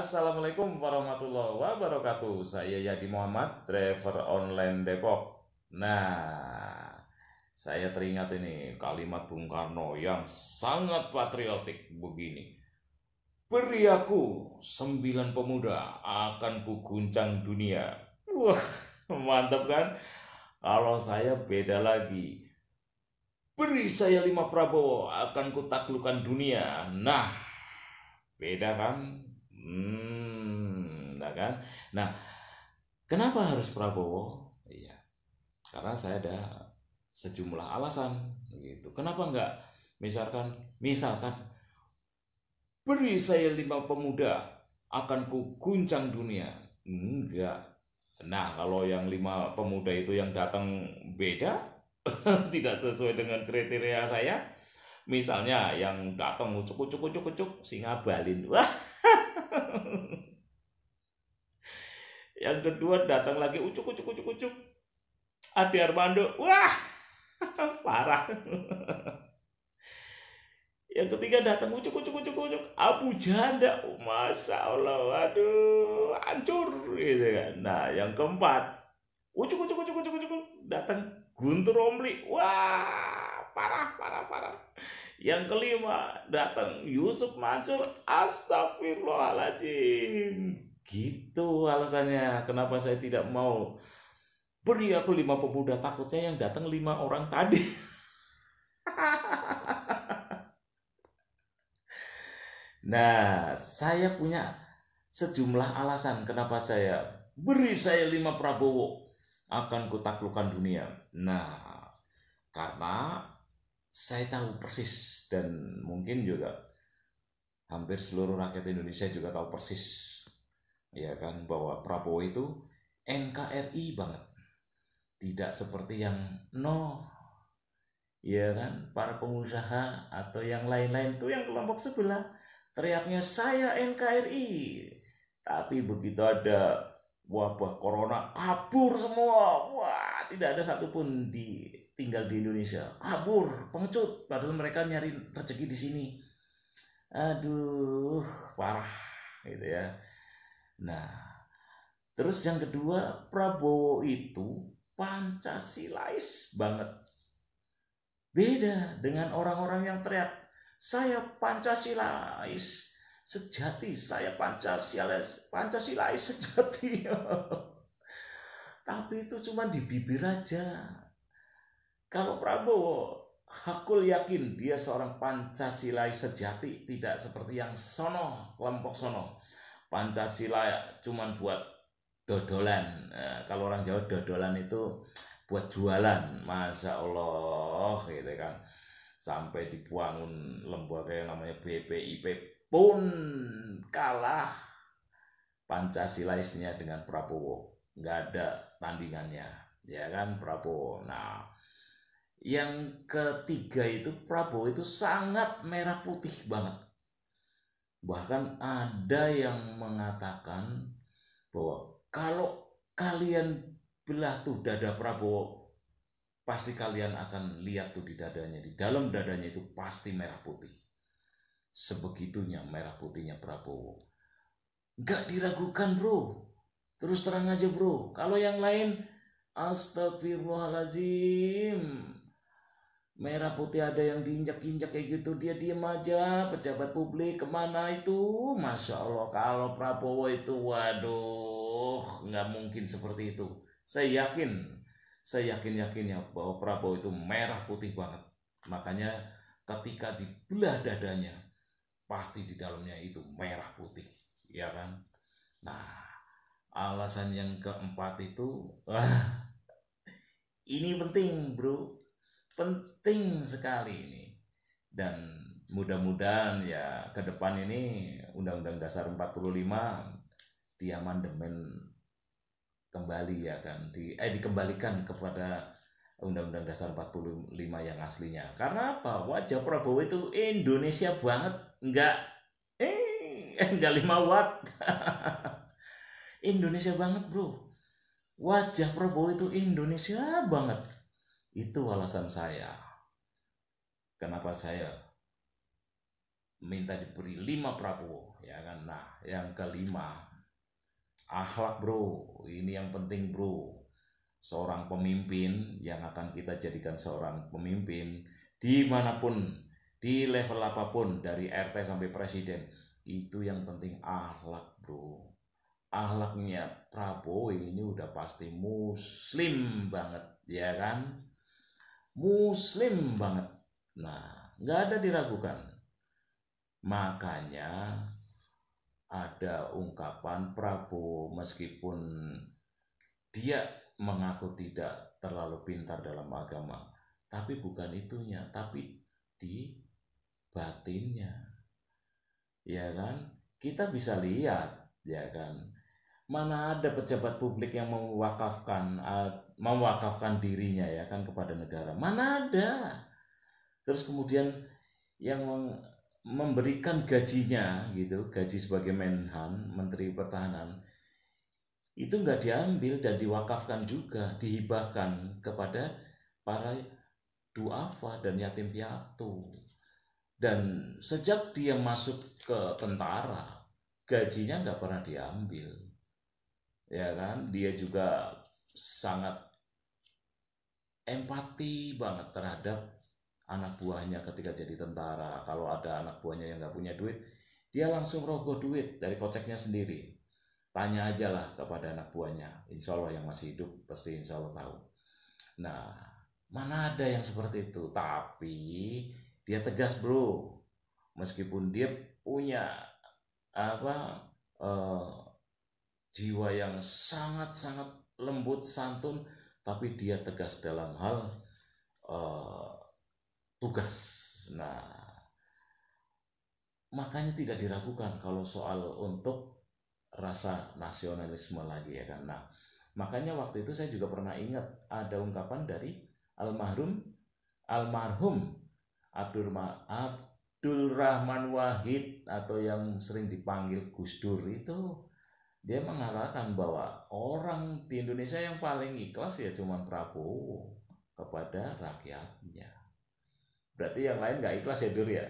Assalamualaikum warahmatullahi wabarakatuh. Saya Yadi Muhammad, driver online Depok. Nah, saya teringat ini kalimat Bung Karno yang sangat patriotik begini. Beri aku 9 pemuda akan kuguncang dunia. Wah, mantap kan? Kalau saya beda lagi. Beri saya 5 Prabowo akan kutaklukkan dunia. Nah, beda kan? Nah kan? Nah, kenapa harus Prabowo? Iya, karena saya ada sejumlah alasan gitu. Kenapa enggak? Misalkan beri saya 5 pemuda akan ku guncang dunia. Enggak. Nah, kalau yang 5 pemuda itu yang datang beda, tidak sesuai dengan kriteria saya. Misalnya yang datang ucuk ucuk ucuk ucuk singa balin. Wah, yang kedua datang lagi ucuk ucuk ucuk ucuk Ade Armando. Wah, parah. Yang ketiga datang ucuk ucuk ucuk ucuk Abu Janda. Oh, Masya Allah, aduh, hancur gitu kan. Nah, yang keempat ucuk ucuk ucuk ucuk ucuk datang Guntur Romli. Wah, parah parah parah. Yang kelima datang Yusuf Mansur. Astagfirullahaladzim. Gitu alasannya kenapa saya tidak mau beri aku 5 pemuda, takutnya yang datang 5 orang tadi. Nah, saya punya sejumlah alasan kenapa beri saya 5 Prabowo akan kutaklukkan dunia. Nah, karena saya tahu persis dan mungkin juga hampir seluruh rakyat Indonesia juga tahu persis ya kan bahwa Prabowo itu NKRI banget. Tidak seperti yang no ya kan para pengusaha atau yang lain-lain tuh yang kelompok sebelah teriaknya saya NKRI, tapi begitu ada wabah corona kabur semua. Wah, tidak ada satupun tinggal di Indonesia kabur pengecut padahal mereka nyari rezeki di sini. Aduh, parah gitu ya. Nah, terus yang kedua, Prabowo itu Pancasilais banget. Beda dengan orang-orang yang teriak, saya Pancasilais sejati, saya Pancasilais sejati. Tapi itu cuma di bibir aja. Kalau Prabowo, aku yakin dia seorang Pancasilais sejati, tidak seperti yang sono, kelompok sono. Pancasila cuma buat dodolan. Nah, kalau orang Jawa dodolan itu buat jualan, masya Allah gitu kan. Sampai dibangun lembaga yang namanya BPIP pun kalah Pancasilaisnya dengan Prabowo. Nggak ada tandingannya, ya kan Prabowo. Nah, yang ketiga itu Prabowo itu sangat merah putih banget. Bahkan ada yang mengatakan bahwa kalau kalian belah tuh dada Prabowo, pasti kalian akan lihat tuh di dadanya, di dalam dadanya itu pasti merah putih. Sebegitunya merah putihnya Prabowo. Nggak diragukan bro, terus terang aja bro. Kalau yang lain, astagfirullahaladzim, merah putih ada yang diinjak-injak kayak gitu, dia diem aja. Pejabat publik kemana itu, masya Allah. Kalau Prabowo itu waduh, nggak mungkin seperti itu. Saya yakin bahwa Prabowo itu merah putih banget. Makanya ketika dibelah dadanya, pasti di dalamnya itu merah putih, ya kan. Nah, alasan yang keempat itu, ini penting bro, penting sekali ini. Dan mudah-mudahan ya ke depan ini Undang-Undang Dasar 45 diamandemen kembali ya kan, dikembalikan kepada Undang-Undang Dasar 45 yang aslinya. Karena apa? Wajah Prabowo itu Indonesia banget, enggak 5 watt. Indonesia banget bro, wajah Prabowo itu Indonesia banget. Itu alasan saya kenapa saya minta diberi 5 Prabowo, ya kan. Nah, yang kelima, akhlak bro, ini yang penting bro. Seorang pemimpin yang akan kita jadikan seorang pemimpin dimanapun, di level apapun, dari RT sampai presiden, itu yang penting akhlak bro. Akhlaknya Prabowo ini udah pasti muslim banget, ya kan, muslim banget. Nah, nggak ada diragukan. Makanya ada ungkapan Prabowo, meskipun dia mengaku tidak terlalu pintar dalam agama, tapi bukan itunya, tapi di batinnya, ya kan. Kita bisa lihat, ya kan, mana ada pejabat publik yang mewakafkan dirinya, ya kan, kepada negara, mana ada. Terus kemudian yang memberikan gajinya gitu, gaji sebagai Menhan, Menteri Pertahanan, itu nggak diambil dan diwakafkan juga, dihibahkan kepada para duafa dan yatim piatu. Dan sejak dia masuk ke tentara, gajinya nggak pernah diambil, ya kan. Dia juga sangat empati banget terhadap anak buahnya ketika jadi tentara. Kalau ada anak buahnya yang nggak punya duit, dia langsung rogoh duit dari koceknya sendiri. Tanya aja lah kepada anak buahnya, insya Allah yang masih hidup pasti insya Allah tahu. Nah, mana ada yang seperti itu. Tapi dia tegas bro, meskipun dia punya apa eh, jiwa yang sangat-sangat lembut santun, tapi dia tegas dalam hal eh, tugas. Nah, makanya tidak diragukan kalau soal untuk rasa nasionalisme lagi, ya kan. Nah, makanya waktu itu saya juga pernah ingat ada ungkapan dari almarhum almarhum Abdul Rahman Wahid, atau yang sering dipanggil Gus Dur itu. Dia mengatakan bahwa orang di Indonesia yang paling ikhlas ya cuman Prabowo kepada rakyatnya. Berarti yang lain nggak ikhlas ya Dur ya?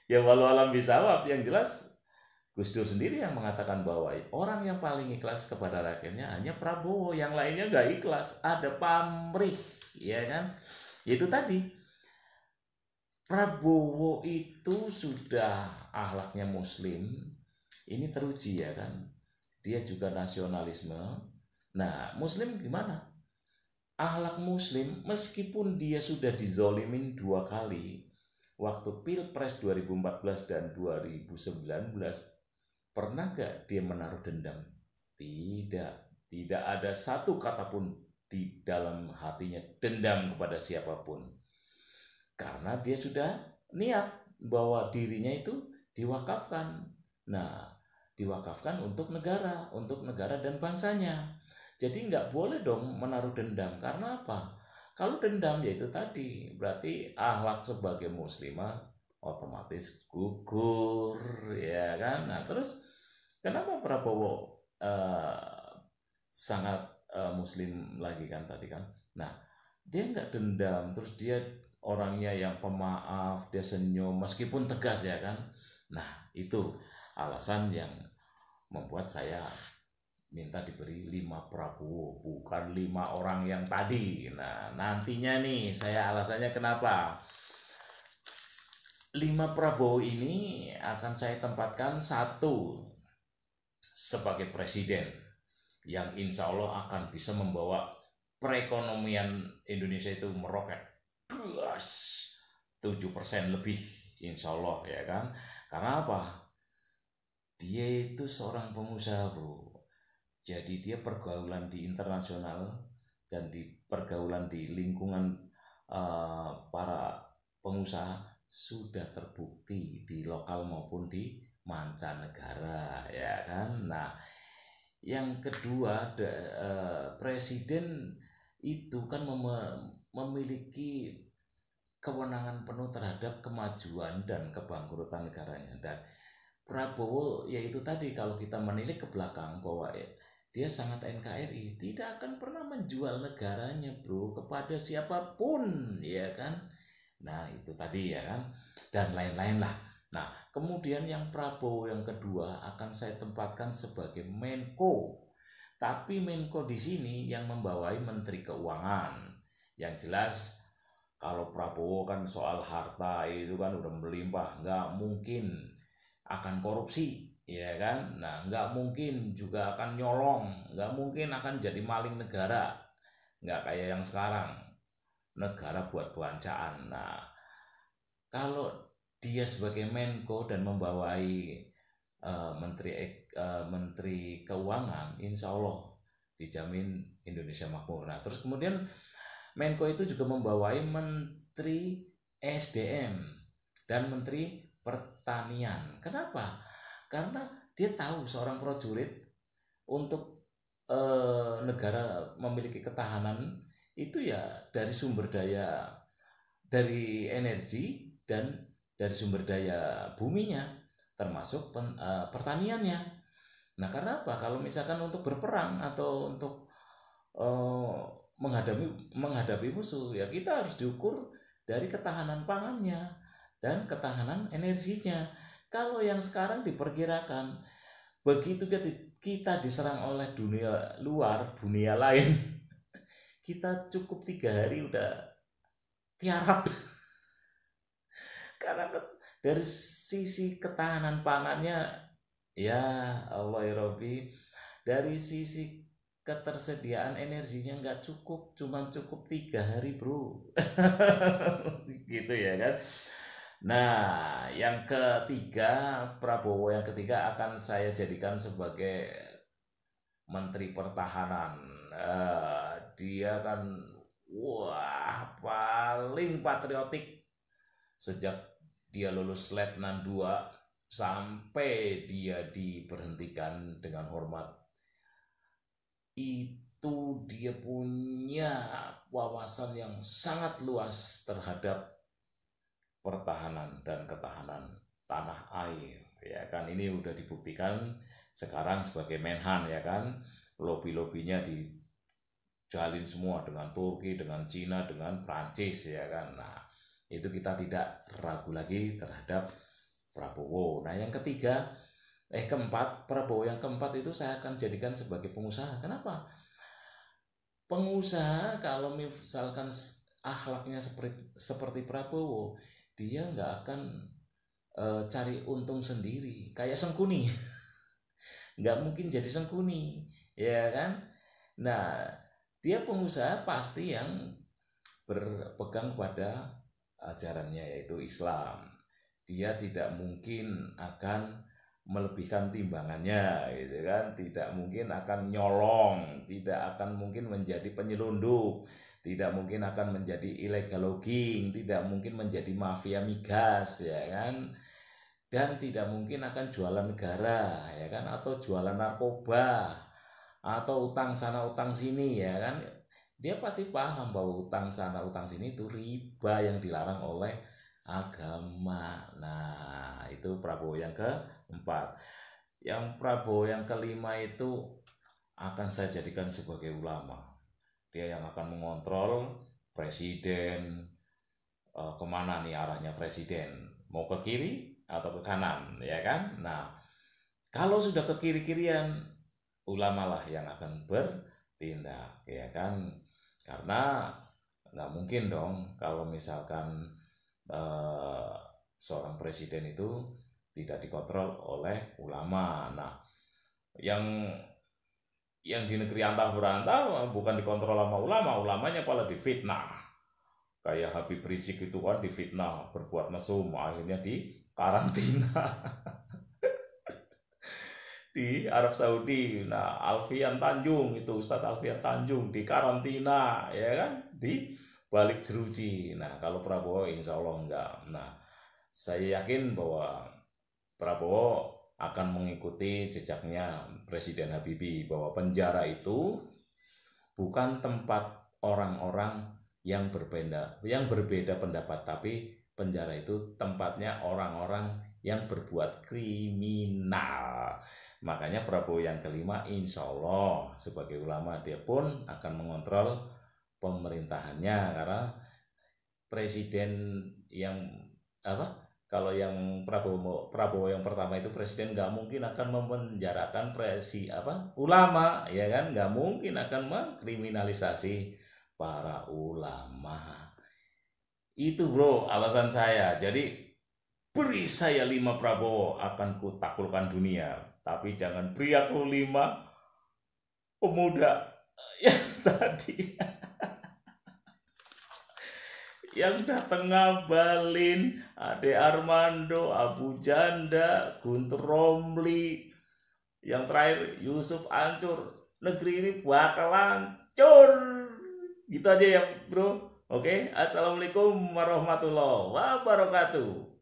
Ya walau alam bisawab, yang jelas Gus Dur sendiri yang mengatakan bahwa orang yang paling ikhlas kepada rakyatnya hanya Prabowo, yang lainnya nggak ikhlas, ada pamrih, ya kan? Itu tadi, Prabowo itu sudah akhlaknya muslim, ini teruji, ya kan? Dia juga nasionalisme. Nah, muslim gimana? Akhlak muslim, meskipun dia sudah dizolimin 2 kali, waktu Pilpres 2014 dan 2019, pernah gak dia menaruh dendam? Tidak, tidak ada satu kata pun di dalam hatinya dendam kepada siapapun. Karena dia sudah niat bahwa dirinya itu diwakafkan. Nah, diwakafkan untuk negara dan bangsanya. Jadi nggak boleh dong menaruh dendam. Karena apa? Kalau dendam ya itu tadi, berarti akhlak sebagai muslimah otomatis gugur, ya kan. Nah, terus kenapa Prabowo sangat muslim lagi kan tadi kan. Nah, dia nggak dendam, terus dia orangnya yang pemaaf, dia senyum meskipun tegas, ya kan. Nah, itu alasan yang membuat saya minta diberi 5 Prabowo, bukan 5 orang yang tadi. Nah, nantinya nih saya alasannya kenapa 5 Prabowo ini akan saya tempatkan. Satu, sebagai presiden yang insya Allah akan bisa membawa perekonomian Indonesia itu meroket 7% lebih insya Allah, ya kan. Karena apa? Dia itu seorang pengusaha bro, jadi dia pergaulan di internasional dan di pergaulan di lingkungan para pengusaha sudah terbukti di lokal maupun di mancanegara, ya kan. Nah, yang kedua, presiden itu kan memiliki kewenangan penuh terhadap kemajuan dan kebangkrutan negaranya. Dan Prabowo yaitu tadi, kalau kita menilik ke belakang bahwa dia sangat NKRI, tidak akan pernah menjual negaranya bro kepada siapapun, ya kan. Nah, itu tadi ya kan, dan lain-lain lah. Nah, kemudian yang Prabowo yang kedua akan saya tempatkan sebagai Menko. Tapi Menko di sini yang membawai Menteri Keuangan. Yang jelas kalau Prabowo kan soal harta itu kan udah melimpah, nggak mungkin akan korupsi, ya kan? Nah, nggak mungkin juga akan nyolong, nggak mungkin akan jadi maling negara, nggak kayak yang sekarang, negara buat bancaan. Nah, kalau dia sebagai Menko dan membawai Menteri Keuangan, insya Allah dijamin Indonesia makmur. Nah, terus kemudian Menko itu juga membawai Menteri SDM dan Menteri Pertanian. Kenapa? Karena dia tahu seorang prajurit untuk negara memiliki ketahanan itu ya dari sumber daya, dari energi dan dari sumber daya buminya, termasuk pertaniannya. Nah, karena apa? Kalau misalkan untuk berperang atau untuk eh, menghadapi musuh, ya kita harus diukur dari ketahanan pangannya dan ketahanan energinya. Kalau yang sekarang diperkirakan begitu kita diserang oleh dunia luar, dunia lain, kita cukup 3 hari udah tiarap. Karena dari sisi ketahanan pangannya, ya Allah ya Robbi, dari sisi ketersediaan energinya nggak cukup, cuman cukup 3 hari bro. Gitu ya kan. Nah, yang ketiga, Prabowo yang ketiga akan saya jadikan sebagai Menteri Pertahanan. Dia kan wah paling patriotik sejak dia lulus Letnan 2 sampai dia diberhentikan dengan hormat. Itu dia punya wawasan yang sangat luas terhadap pertahanan dan ketahanan tanah air, ya kan. Ini udah dibuktikan sekarang sebagai Menhan, ya kan. Lobby-lobbynya dijalin semua dengan Turki, dengan Cina, dengan Prancis, ya kan. Nah, itu kita tidak ragu lagi terhadap Prabowo. Nah, yang keempat, Prabowo yang keempat itu saya akan jadikan sebagai pengusaha. Kenapa? Pengusaha kalau misalkan akhlaknya seperti Prabowo, dia nggak akan cari untung sendiri kayak Sengkuni. Nggak mungkin jadi Sengkuni, ya kan. Nah, dia pengusaha pasti yang berpegang pada ajarannya yaitu Islam. Dia tidak mungkin akan melebihkan timbangannya, gitu kan. Tidak mungkin akan nyolong, tidak akan mungkin menjadi penyelundup, tidak mungkin akan menjadi illegal logging, tidak mungkin menjadi mafia migas, ya kan. Dan tidak mungkin akan jualan negara, ya kan, atau jualan narkoba atau utang sana utang sini, ya kan. Dia pasti paham bahwa utang sana utang sini itu riba yang dilarang oleh agama. Nah, itu Prabowo yang keempat. Yang Prabowo yang kelima itu akan saya jadikan sebagai ulama. Dia yang akan mengontrol presiden, kemana nih arahnya presiden, mau ke kiri atau ke kanan, ya kan. Nah, kalau sudah ke kiri-kirian, ulama lah yang akan bertindak, ya kan. Karena nggak mungkin dong kalau misalkan eh, seorang presiden itu tidak dikontrol oleh ulama. Nah, yang di negeri antah berantah bukan dikontrol sama ulama, ulamanya malah difitnah. Kayak Habib Rizik itu kan difitnah berbuat mesum, akhirnya di karantina di Arab Saudi. Nah, Alfian Tanjung itu Ustadz Alfian Tanjung di karantina, ya kan, di balik jeruji. Nah, kalau Prabowo insya Allah enggak. Nah, saya yakin bahwa Prabowo akan mengikuti jejaknya Presiden Habibie, bahwa penjara itu bukan tempat orang-orang yang berbeda pendapat, tapi penjara itu tempatnya orang-orang yang berbuat kriminal. Makanya Prabowo yang kelima insya Allah sebagai ulama dia pun akan mengontrol pemerintahannya, karena presiden yang apa? Kalau yang Prabowo yang pertama itu presiden nggak mungkin akan memenjarakan ulama, ya kan? Nggak mungkin akan mengkriminalisasi para ulama. Itu bro alasan saya. Jadi beri saya 5 Prabowo akan kutaklukkan dunia. Tapi jangan beri aku 5 pemuda yang tadi yang datang ngabalin Ade Armando, Abu Janda, Guntur Romli, yang terakhir Yusuf Ancur. Negeri ini bakal hancur. Gitu aja ya bro. Oke, assalamualaikum warahmatullahi wabarakatuh.